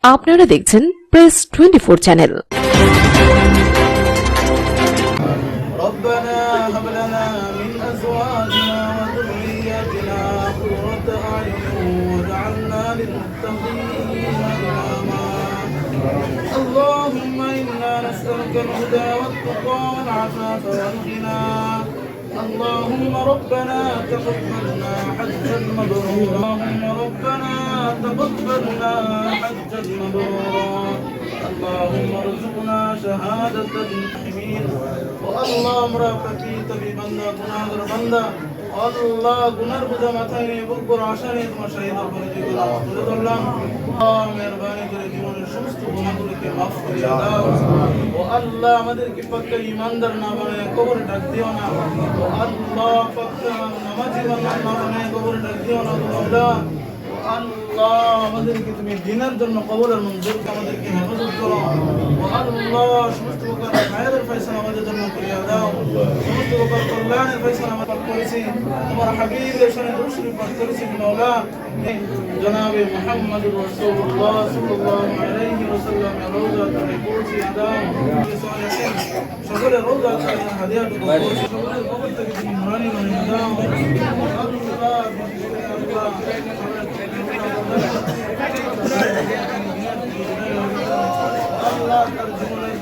আপনারা দেখছেন press 24 channel. ربنا هب لنا من أزواجنا وذرياتنا قرة أعين واجعلنا للمتقين إماما اللهم إنا نسألك الهدى والتقى والعفاف والغنى اللهم ربنا تقبلنا حجا مبرورا اللهم ربنا تقبلنا حجا مبرورا اللهم ارزقنا شهادة المحمين والله مرافقي تبي بندا تنادر بندا الله গুনার বোঝা মাথায় নিয়ে বুক করে আশা নিয়ে তোমার শহীদের পরে যেগুলো তুলে ধরলাম মেহরবানি করে জীবনের সমস্ত গুনাহগুলোকে মাফ করে দাও ও আল্লাহ আমাদেরকে পাক্কা ঈমানদার না বানায় কবরে ডাক দিও না ও আল্লাহ পাক্কা নামাজি না বানায় কবরে ডাক দিও না আল্লাহ আল্লাহ আমাদেরকে তুমি দিনের জন্য কবরের মঞ্জুর আমাদেরকে হেফাজত করো ও আল্লাহ সমস্ত প্রকার খায়রের ফয়সালা আমাদের জন্য করিয়া দাও সমস্ত প্রকার কল্যাণের ফয়সালা আমরা পাঠ করেছি তোমার হাবিবের সাথে দুরূদ শরীফ পাঠ করেছি মাওলা জনাবে মুহাম্মদুর রাসূলুল্লাহ সাল্লাল্লাহু আলাইহি ওয়াসাল্লাম রওজাতে পৌঁছে দাও সকলে রওজাতে হাদিয়াত পৌঁছে সকলের কবর থেকে তুমি নুরানি বানিয়ে দাও আল্লাহ তার জীবনের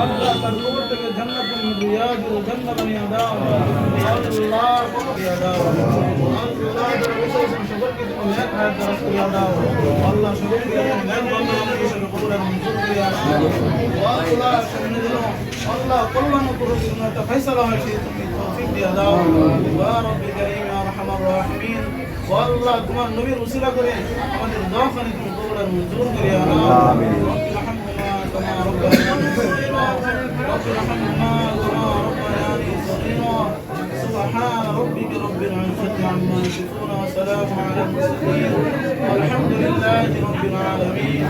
আল্লাহ তার কবর থেকে জান্নাতুল রিয়াদুল জান্নাত বানিয়ে দাও আল্লাহ বানিয়ে দাও আল্লাহ সকলকে তুমি নেক হায়াত দান করিয়া দাও আল্লাহ সকলকে নেক বান্দা হিসেবে কবরে মঞ্জুর করিয়া দাও আল্লাহ সামনে দিন আল্লাহ কল্যাণ করুন একটা ফয়সালা হয়েছে তুমি তৌফিক দিয়া দাও ইয়া রাব্বি কারীম ইয়া আরহামার রাহিমিন ও আল্লাহ তোমার নবীর উসিলা করে আমাদের দোয়াখানে তুমি কবরে মঞ্জুর করিয়া দাও আমিন كما ربنا صغيرا رب ارحمهما كما ربياني صغيرا سبحان ربك رب العزة عما يصفون وسلام على المرسلين والحمد لله رب العالمين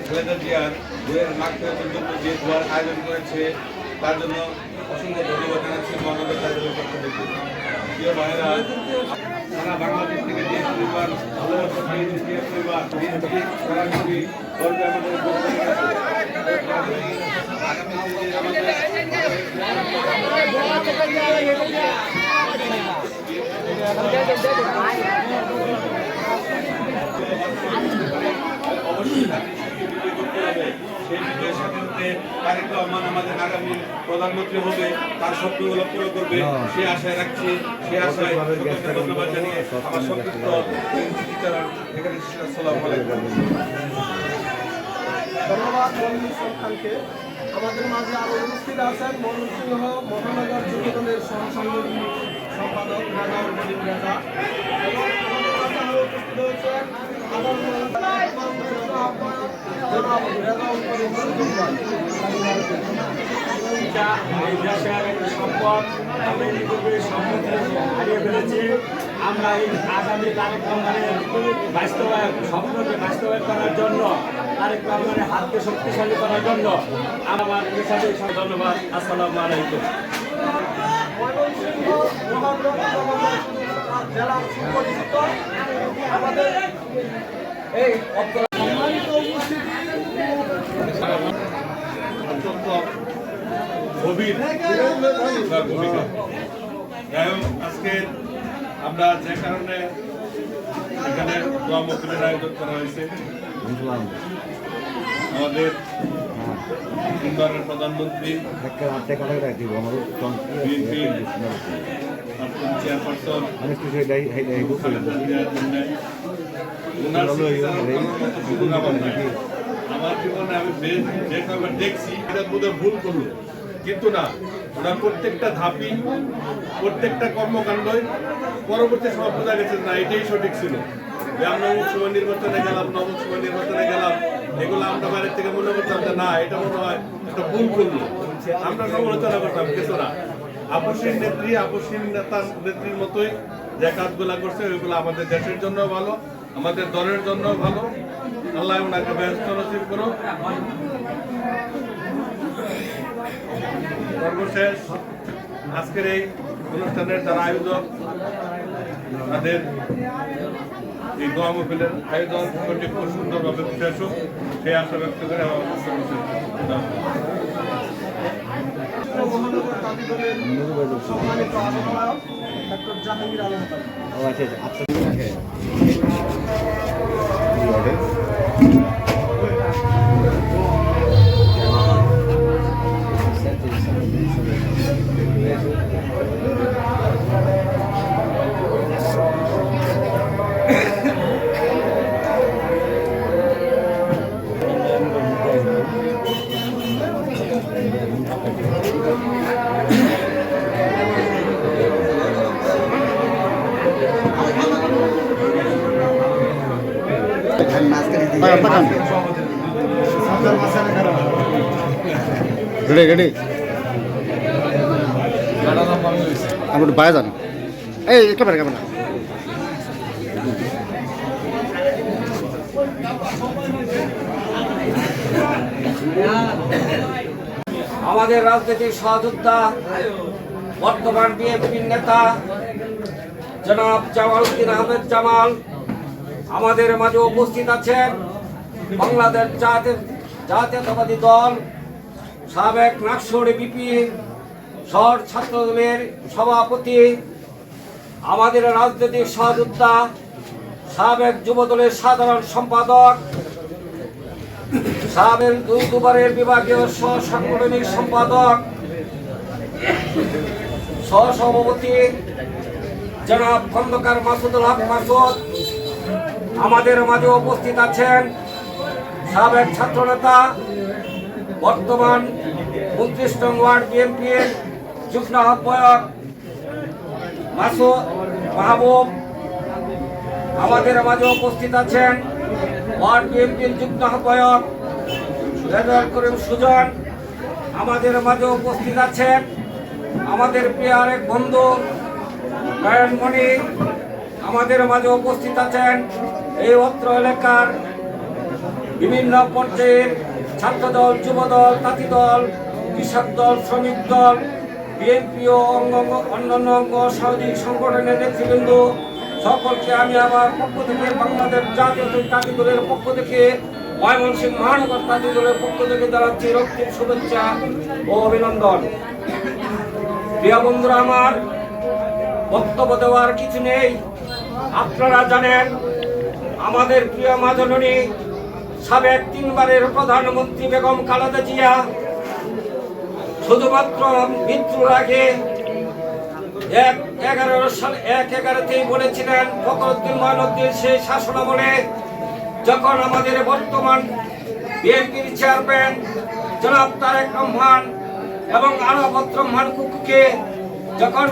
খালেদা জিয়ার বইয়ের মাগফিরাতের জন্য যে দোয়ার আয়োজন করেছে তার জন্য অসংখ্য ধন্যবাদ জানাচ্ছি মহানগর তাদের পক্ষ থেকে। প্রিয় ভাইরা, সারা বাংলাদেশ থেকে যে পরিবার ভালোবাসা পেয়েছে, যে পরিবার সরাসরি গর্বে আমাদের আগামী আমাদের আগামী প্রধানমন্ত্রী হবে, তার স্বপ্নগুলো পুরো করবে সে আশায় রাখছি। সে আশায় ধন্যবাদ জানিয়ে আমার সংক্ষিপ্ত এখানে আসসালামু আলাইকুম। ধন্যবাদ মনির খানকে। আমাদের মাঝে আরো উপস্থিত আছেন ময়মনসিংহ মহানগর যুবদলের সহসাংগঠনিক সম্পাদক রাজাউল করিম রাজা এবং আমাদের মাঝে আরো উপস্থিত হয়েছেন জনাব রাজাউল করিম সুজন ভাই। এই দেশের সম্পদ আমরা ইতিপূর্বে সম্মতি হারিয়ে ফেলেছি। আমরা এই আগামী তারেক রহমানের স্বপ্নকে বাস্তবায়ন করার জন্য, তারেক রহমানের হাতকে শক্তিশালী করার জন্য আমার হিসাবে ধন্যবাদ। আসসালামু আলাইকুম। জেলার সুপরিচিত আমাদের এই সম্মানিত উপস্থিতি অত্যন্ত গভীর ভূমিকা। আজকে আমরা যে কারণে এখানে দোয়া মাহফিলের আয়োজন করা হয়েছে, আমাদের সুন্দরের প্রধানমন্ত্রী চেয়ারপারসন আমার জীবনে আমি দেখছি এটা বোধহয় ভুল করলো, কিন্তু না, ওনার প্রত্যেকটা ধাপই প্রত্যেকটা কর্মকাণ্ডই পরবর্তী সময় বোঝা গেছে না এটাই সঠিক ছিল। যে আমরা অমুক সময় নির্বাচনে গেলাম, নবম সময় নির্বাচনে গেলাম, এগুলো আমরা বাইরের থেকে মনে করতাম যে না এটা মনে হয় একটা ভুল করলো, আমরা সমালোচনা করতাম। কিছু না, আপসীন নেত্রী আপসীন নেতার নেত্রীর মতোই যে কাজগুলা করছে ওইগুলো আমাদের দেশের জন্য ভালো, আমাদের দলের জন্য ভালো। আল্লাহ ওনাকে ব্যস্ত নসিব করো। সর্বশেষ আজকের এই অনুষ্ঠানের যারা আয়োজক তাদের এই দোয়া মহফিলের আয়োজন কমিটি খুব সুন্দরভাবে উঠে আসুক সেই আশা ব্যক্ত করে আমার মহানগর দাবি দলের সম্মানিত আহ্বায়ক ডক্টর জাহাঙ্গীর আলম রেডি আমরা বাইরে যান এই ক্যামেরা ক্যামেরা আমাদের রাজনৈতিক সহযোদ্ধা বর্তমান বিএনপির নেতা জনাব জামালউদ্দিন আহমেদ জামাল আমাদের মাঝে উপস্থিত আছেন। বাংলাদেশ জাতীয়তাবাদী দল সাবেক নাকশর বিপি শহর ছাত্র দলের সভাপতি, আমাদের রাজনৈতিক সহযোদ্ধা সাবেক যুব দলের সাধারণ সম্পাদক, সাবেক দুবারের বিভাগীয় সাংগঠনিক সম্পাদক, সহসভাপতি জনাব খন্দকার মাসুদুল হক মাসুদ, আমাদের মাঝে উপস্থিত আছেন সাবেক ছাত্রনেতা বর্তমান 29 নং ওয়ার্ড বিএনপির যুগ্ম আহ্বায়ক মাসুদ মাহবুব, আমাদের মাঝে উপস্থিত আছেন ওয়ার্ড বিএনপির যুগ্ম আহ্বায়ক রেজাউল করিম সুজন, আমাদের মাঝে উপস্থিত আছেন আমাদের প্রিয় আরেক বন্ধু নয়নমণি, আমাদের মাঝে উপস্থিত আছেন এই অত্র এলাকার বিভিন্ন পর্যায়ের ছাত্রদল, যুবদল, তাঁতি দল, কৃষক দল, শ্রমিক দল, বিএনপি ও অন্যান্য অঙ্গ সামাজিক সংগঠনের নেতৃবৃন্দ সকলকে আমি আমার পক্ষ থেকে, বাংলাদেশ জাতীয় তাঁতি দলের পক্ষ থেকে, ময়মনসিংহ মহানগর তাঁতি দলের পক্ষ থেকে জানাচ্ছি রক্তিম শুভেচ্ছা ও অভিনন্দন। প্রিয় বন্ধুরা, আমার বক্তব্য দেওয়ার কিছু নেই। আপনারা জানেন আমাদের প্রিয় মা জননী সাবেক 3 বারের প্রধানমন্ত্রী বেগম খালেদা জিয়া শুধুমাত্র মৃত্যুর আগে 1/11 বলেছিলেন, ফখরুদ্দিন মঈনুদ্দিন সেই শাসনামলে যখন আমাদের বর্তমান বিএনপির চেয়ারম্যান জনাব তারেক রহমান এবং আরাফাত রহমান কুকুকে যখন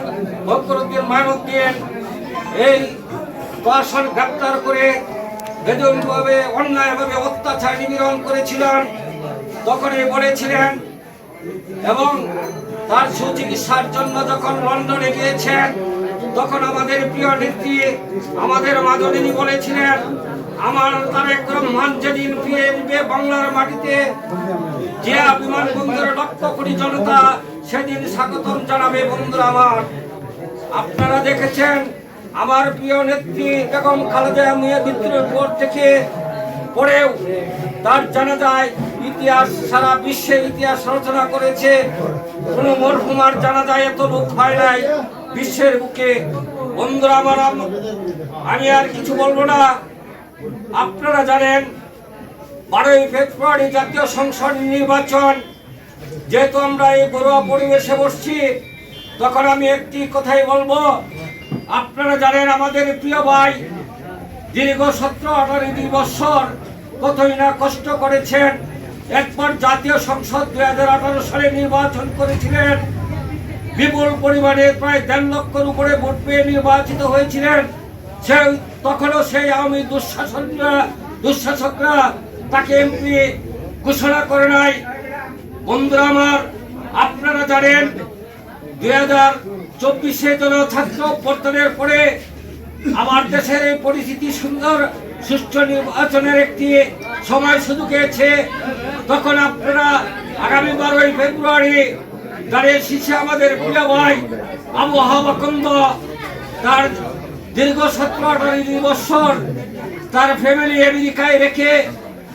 ফখরুদ্দিন মঈনুদ্দিন এই প্রশাসন গ্রেপ্তার করে বেদনভাবে অন্যায়ভাবে অত্যাচার নিপীড়ন করেছিলেন, তখনই বলেছিলেন এবং তার সুচিকিৎসার জন্য যখন লন্ডনে গিয়েছেন তখন আমাদের প্রিয় নেত্রী আমাদের মাঝদিনী বলেছিলেন, আমার তারেক রহমান যেদিন ফিরে বাংলার মাটিতে জিয়া বিমানবন্দরে লক্ষ কোটি জনতা সেদিন স্বাগতম জানাবে। বন্ধুরা আমার, আপনারা দেখেছেন আমার প্রিয় নেত্রী বেগম খালেদা জিয়া মৃত্যুর পর থেকে পরেও তার জানাজায় ইতিহাস, সারা বিশ্বের ইতিহাস রচনা করেছে। কোনো মরহুমার জানাজায় এত লোক হয় নাই বিশ্বের বুকে। বন্ধুরা আমার, আমি আর কিছু বলবো না। আপনারা জানেন 12ই ফেব্রুয়ারি জাতীয় সংসদ নির্বাচন, যেহেতু আমরা এই ঘরোয়া পরিবেশে বসছি, তখন আমি একটি কথাই বলবো। আপনারা জানেন আমাদের প্রিয় ভাই দীর্ঘ 17-18 বছর কতই না কষ্ট করেছেন। একবার জাতীয় সংসদ 2018 সালে নির্বাচন করেছিলেন, বিপুল পরিমাণে প্রায় 1.5 লক্ষের উপরে ভোট পেয়ে নির্বাচিত হয়েছিলেন। তখনও সেই আওয়ামী দুঃশাসকরা তাকে এমপি ঘোষণা করে নাই। বন্ধুরা আমার, আপনারা জানেন 2024-এ ছাত্র অভ্যুত্থানের পরে আমার দেশের এই পরিস্থিতি সুন্দর সুষ্ঠু নির্বাচনের একটি সময় সুযোগ এসেছে। তখন আপনারা আগামী 12ই ফেব্রুয়ারি দাঁড়িয়ে শীর্ষে আমাদের প্রিয় ভাই আবহাওয়া কন্দ তার দীর্ঘ 17-18 বছর তার ফ্যামিলি আমেরিকায় রেখে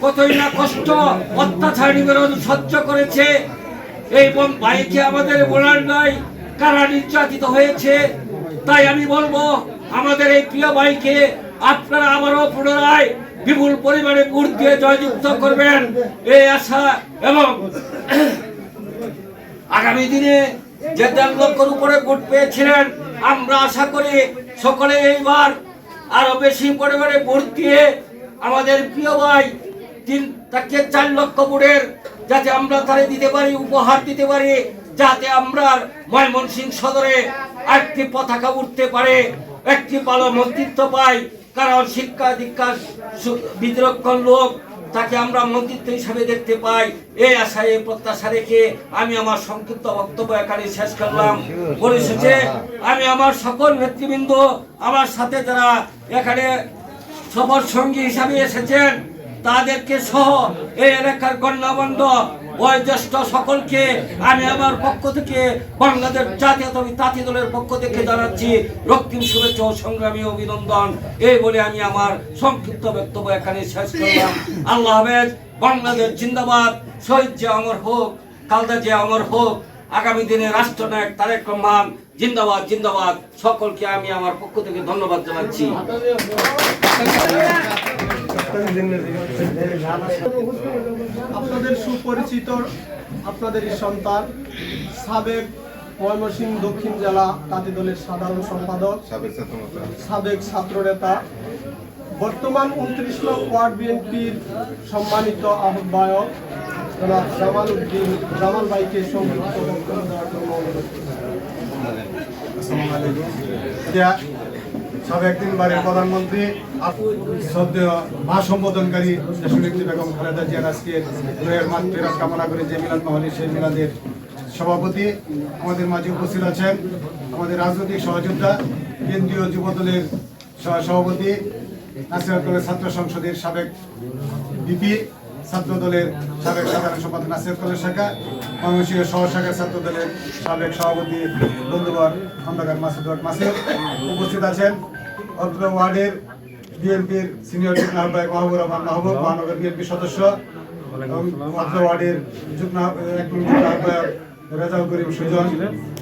কতই না কষ্ট অত্যাচার নিবেদন সহ্য করেছে। এই ভাইকে আমাদের বলার নয় কারা নির্যাতিত হয়েছে। তাই আমি বলবো আমাদের এই প্রিয় ভাইকে আপনারা আবারও পুনরায় বিপুল পরিমাণে ভোট দিয়ে জয়যুক্ত করবেন এই আশা, এবং আগামী দিনে যে 1.5 লক্ষের উপরে ভোট পেয়েছিলেন আমরা আশা করি সকলে এইবার আরো বেশি পরিমাণে ভোট দিয়ে আমাদের প্রিয় ভাই তাকে 4 লক্ষ ভোটের যাতে আমরা তারে দিতে পারি, উপহার দিতে পারি, যাতে আমরা ময়মনসিংহ সদরে একটি পতাকা উঠতে পারে, একটি ভালো মন্ত্রিত্ব পাই। কারণ শিক্ষা দীক্ষার বিদ্রোক্ষণ লোক তাকে আমরা মন্ত্রিত্ব হিসাবে দেখতে পাই। এই আশায় এই প্রত্যাশা রেখে আমি আমার সংক্ষিপ্ত বক্তব্য এখানে শেষ করলাম। পরিশেষে আমি আমার সকল নেতৃবৃন্দ, আমার সাথে যারা এখানে সফর সঙ্গী হিসাবে এসেছেন তাদেরকে সহ এই এলাকার গণ্যমান্য বয়োজ্যেষ্ঠ সকলকে আমি আমার পক্ষ থেকে বাংলাদেশ জাতীয়তাবাদী তাঁতি দলের পক্ষ থেকে জানাচ্ছি রক্তিম শুভেচ্ছা ও সংগ্রামী অভিনন্দন। এই বলে আমি আমার সংক্ষিপ্ত বক্তব্য এখানে শেষ করলাম। আল্লাহ হাফেজ। বাংলাদেশ জিন্দাবাদ। শহীদ যে অমর হোক, খালেদা যে অমর হোক। আগামী দিনে রাষ্ট্রনায়ক তারেক রহমান জিন্দাবাদ জিন্দাবাদ। সকলকে আমি আমার পক্ষ থেকে ধন্যবাদ জানাচ্ছি। আপনাদের সুপরিচিত আপনাদের সন্তান সাবেক ময়মনসিংহ দক্ষিণ জেলা তাঁতি দলের সাধারণ সম্পাদক, সাবেক ছাত্র নেতা, বর্তমান 29 নং ওয়ার্ড বিএনপির সম্মানিত আহ্বায়ক জনাব জামাল ভাইকে সংক্ষিপ্ত বক্তব্য দেওয়ার জন্য অনুরোধ করছি। সাবেক 3বারের প্রধানমন্ত্রী শ্রদ্ধেয় মা সম্বোধনকারী দেশনেত্রী বেগম খালেদা জিয়ার আজকে রুহের মাগফিরাত কামনা করে যে মিলাদ মাহফিল, সেই মিলাদের সভাপতি আমাদের মাঝে উপস্থিত আছেন। আমাদের রাজনৈতিক সহযোদ্ধা কেন্দ্রীয় যুবদলের সভাপতি, নাসিরুদ্দৌলা ছাত্র সংসদের সাবেক ভিপি, ছাত্র দলের সাবেক সাধারণ সম্পাদক নাসিরুদ্দৌলা শাখা, ময়মনসিংহ শহর শাখার ছাত্র দলের সাবেক সভাপতি বন্ধুবর খন্দকার মাসুদ মাসুদ উপস্থিত আছেন। অত্র ওয়ার্ডের বিএনপির সিনিয়র যুগ্ম আহ্বায়ক মাহবুব রহমান মাহবুব, মহানগর বিএনপি সদস্য, এবং অত্র ওয়ার্ডের যুগ্ম আহ্বায়ক রেজাউল করিম সুজন,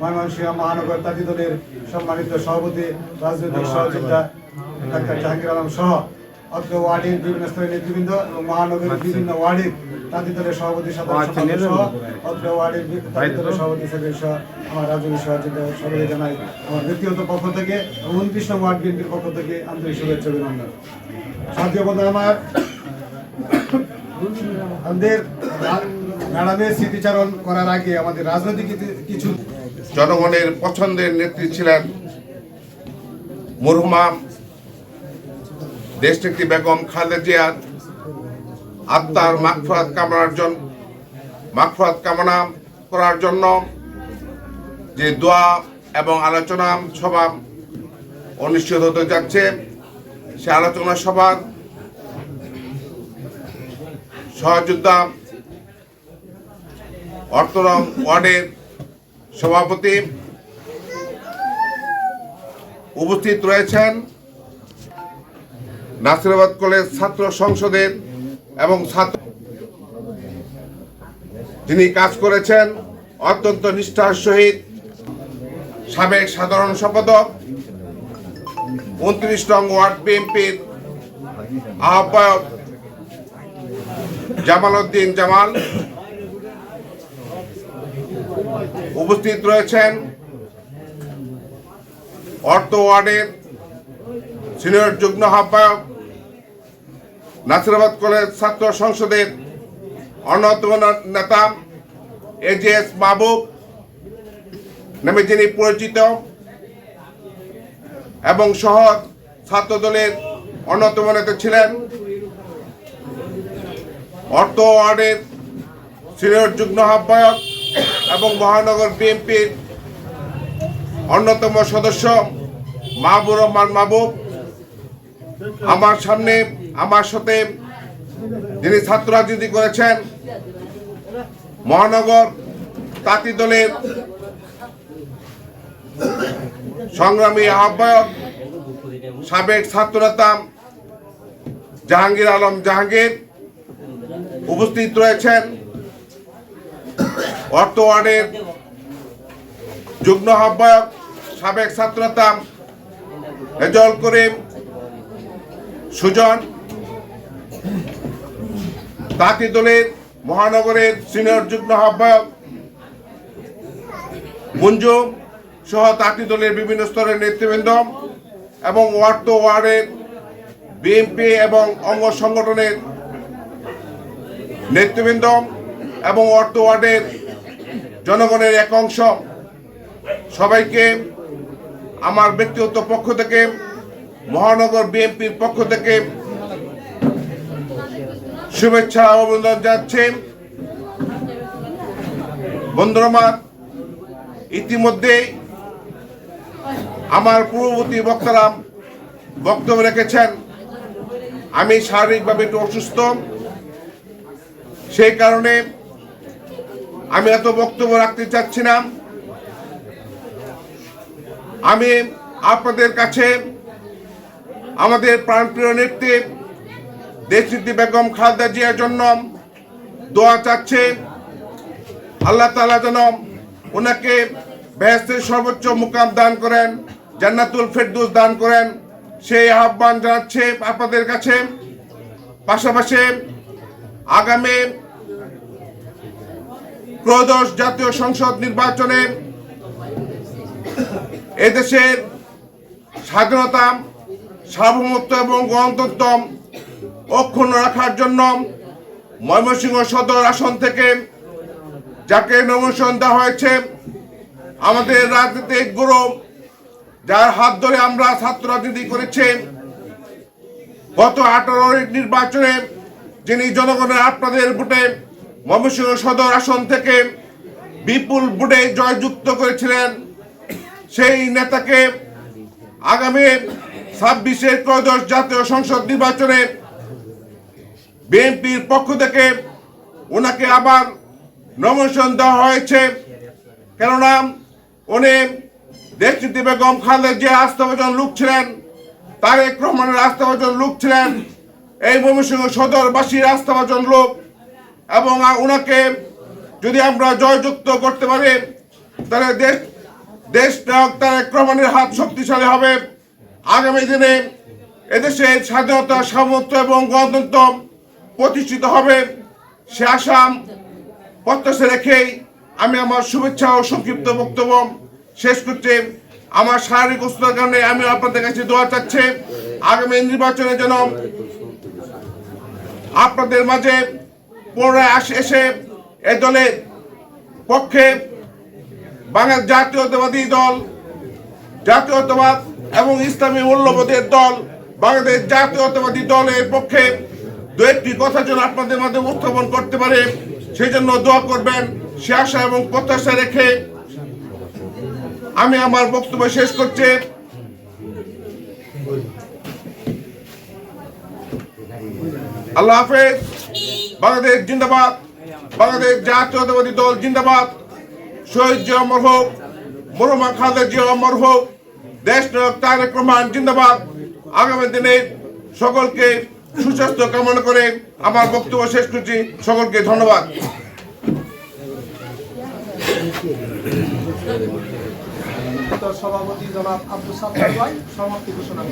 ময়মনসিংহ মহানগর তাঁতি দলের সম্মানিত সভাপতি, রাজনৈতিক সহযোদ্ধা ডাক্তার জাহাঙ্গীর আলম সহ অত্র ওয়ার্ডের বিভিন্ন স্তরের নেতৃবৃন্দ এবং মহানগরের বিভিন্ন ওয়ার্ডের তাঁতি দলের সভাপতি সাধারণ সম্পাদক সহ অত্র ওয়ার্ডের তাঁতি দলের সভাপতি সেক্রেটারি সহ আমার রাজনৈতিক সহযোগিতা সবাই জানাই আমার ব্যক্তিগত পক্ষ থেকে এবং 29 নং ওয়ার্ড বিএনপির পক্ষ থেকে আন্তরিক শুভেচ্ছা অভিনন্দন। সাথীয় বন্ধু আমার, আমাদের ম্যাডামের স্মৃতিচারণ করার আগে আমাদের রাজনৈতিক কিছু জনগণের পছন্দের নেত্রী ছিলেন মরহুমা দেশনেত্রী বেগম খালেদা জিয়ার আত্মার মাগফিরাত কামনা করার জন্য যে দোয়া এবং আলোচনা সভা অনুষ্ঠিত হতে যাচ্ছে, সে আলোচনা সভার সহযোদ্ধা অর্থরং ওয়ার্ডের সভাপতি উপস্থিত রয়েছেন, নাসিরাবাদ কলেজ ছাত্র সংসদের এবং যিনি কাজ করেছেন অত্যন্ত নিষ্ঠার সহিত সাবেক সাধারণ সম্পাদক, 29 নং ওয়ার্ড বিএনপির আহ্বায়ক জামাল উদ্দিন জামাল উপস্থিত রয়েছেন, অর্থ ওয়ার্ডের সিনিয়র যুগ্ম আহ্বায়ক, নাসিরাবাদ কলেজ ছাত্র সংসদের অন্যতম নেতা এজিএস মাহবুব নামে যিনি পরিচিত, এবং সহ ছাত্র দলের অন্যতম নেতা ছিলেন, অর্থ ওয়ার্ডের সিনিয়র যুগ্ম আহ্বায়ক এবং মহানগর বিএনপির অন্যতম সদস্য মাহবুব রহমান মাহবুব। আমার সাথে যিনি ছাত্র রাজনীতি করেছেন, মহানগর তাঁতি দলের সংগ্রামী আহ্বায়ক সাবেক ছাত্রনেতা জাহাঙ্গীর আলম জাহাঙ্গীর উপস্থিত রয়েছেন, অর্থ ওয়ার্ডের যুগ্ম আহ্বায়ক সাবেক ছাত্রনেতা রেজাউল করিম সুজন, তাঁতি দলের মহানগরের সিনিয়র যুগ্ম আহ্বায়ক মঞ্জু সহ তাঁতি দলের বিভিন্ন স্তরের নেতৃবৃন্দ এবং ওয়ার্ডের বিএনপি এবং অঙ্গ সংগঠনের নেতৃবৃন্দ এবং ওয়ার্ডের জনগণের এক অংশ, সবাইকে আমার ব্যক্তিগত পক্ষ থেকে, মহানগর বিএনপির পক্ষ থেকে শুভেচ্ছা ও অভিনন্দন জানাচ্ছি। বন্ধুরা আমার, ইতিমধ্যে আমার পূর্ববর্তী বক্তারা বক্তব্য রেখেছেন। আমি শারীরিকভাবে একটু অসুস্থ, সেই কারণে আমি এত বক্তব্য রাখতে চাচ্ছি না। আমি আপনাদের কাছে আমাদের প্রাণপ্রিয় নেত্রী দেশনেত্রী বেগম খালেদা জিয়ার জন্য দোয়া চাচ্ছে। আল্লাহ তাআলা যেন ওনাকে বেহেশতের সর্বোচ্চ মুকাম দান করেন, জান্নাতুল ফেরদৌস দান করেন, সেই আহ্বান জানাচ্ছে আপনাদের কাছে। পাশাপাশি আগামী ত্রয়োদশ জাতীয় সংসদ নির্বাচনে এদেশের স্বাধীনতা, সার্বভৌমত্ব এবং গণতন্ত্র অক্ষুণ্ণ রাখার জন্য ময়মনসিংহ সদর আসন থেকে যাকে নমিনেশন দেওয়া হয়েছে, আমাদের রাজনৈতিক গুরু, যার হাত ধরে আমরা ছাত্র রাজনীতি করেছি, গত 18 নির্বাচনে যিনি জনগণের আপনাদের ভোটে ময়মনসিংহ সদর আসন থেকে বিপুল ভোটে জয়যুক্ত করেছিলেন, সেই নেতাকে আগামী 26 ত্রয়োদশ জাতীয় সংসদ নির্বাচনে বিএনপির পক্ষ থেকে ওনাকে আবার নমিনেশন দেওয়া হয়েছে। কেননা উনি দেশনেত্রী বেগম খালেদা জিয়া আস্থাভাজন লোক ছিলেন, তারেক রহমানের আস্থাভাজন লোক ছিলেন, এই ময়মনসিংহ সদরবাসীর আস্থাভাজন লোক, এবং ওনাকে যদি আমরা জয়যুক্ত করতে পারি তাহলে দেশ নায়ক তারেক রহমানের হাত শক্তিশালী হবে। আগামী দিনে এদেশের স্বাধীনতা, সার্বভৌমত্ব এবং গণতন্ত্র প্রতিষ্ঠিত হবে, সে আশা প্রত্যাশা রেখেই আমি আমার শুভেচ্ছা ও সংক্ষিপ্ত বক্তব্য শেষ করছি। আমার শারীরিক অসুস্থতার কারণে আমি আপনাদের কাছে দোয়া চাচ্ছি, আগামী নির্বাচনে যেন আপনাদের মাঝে পুনরায় এসে এই দলের পক্ষে বাংলাদেশ জাতীয়তাবাদী দল, জাতীয়তাবাদ এবং ইসলামী মূল্যবোধের দল বাংলাদেশ জাতীয়তাবাদী দলের পক্ষে দু একটি কথা যেন আপনাদের মাঝে উত্থাপন করতে পারে, সেই জন্য দোয়া করবেন, সে আশা এবং প্রত্যাশা রেখে আমি আমার বক্তব্য শেষ করছি। আল্লাহ হাফেজ। বাংলাদেশ জিন্দাবাদ, বাংলাদেশ জাতীয়তাবাদী দল জিন্দাবাদ। শহীদ জিয়া অমর হোক, মরহুমা খালেদা জিয়া অমর হোক, দেশ নায়ক তারেক রহমান জিন্দাবাদ। আগামী দিনে সকলকে সুস্বাস্থ্য কামনা করে আমার বক্তব্য শেষ করছি। সকলকে ধন্যবাদ। সভাপতি জনাব আব্দুল সাত্তার ভাই সমাপ্তি ঘোষণা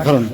করেন।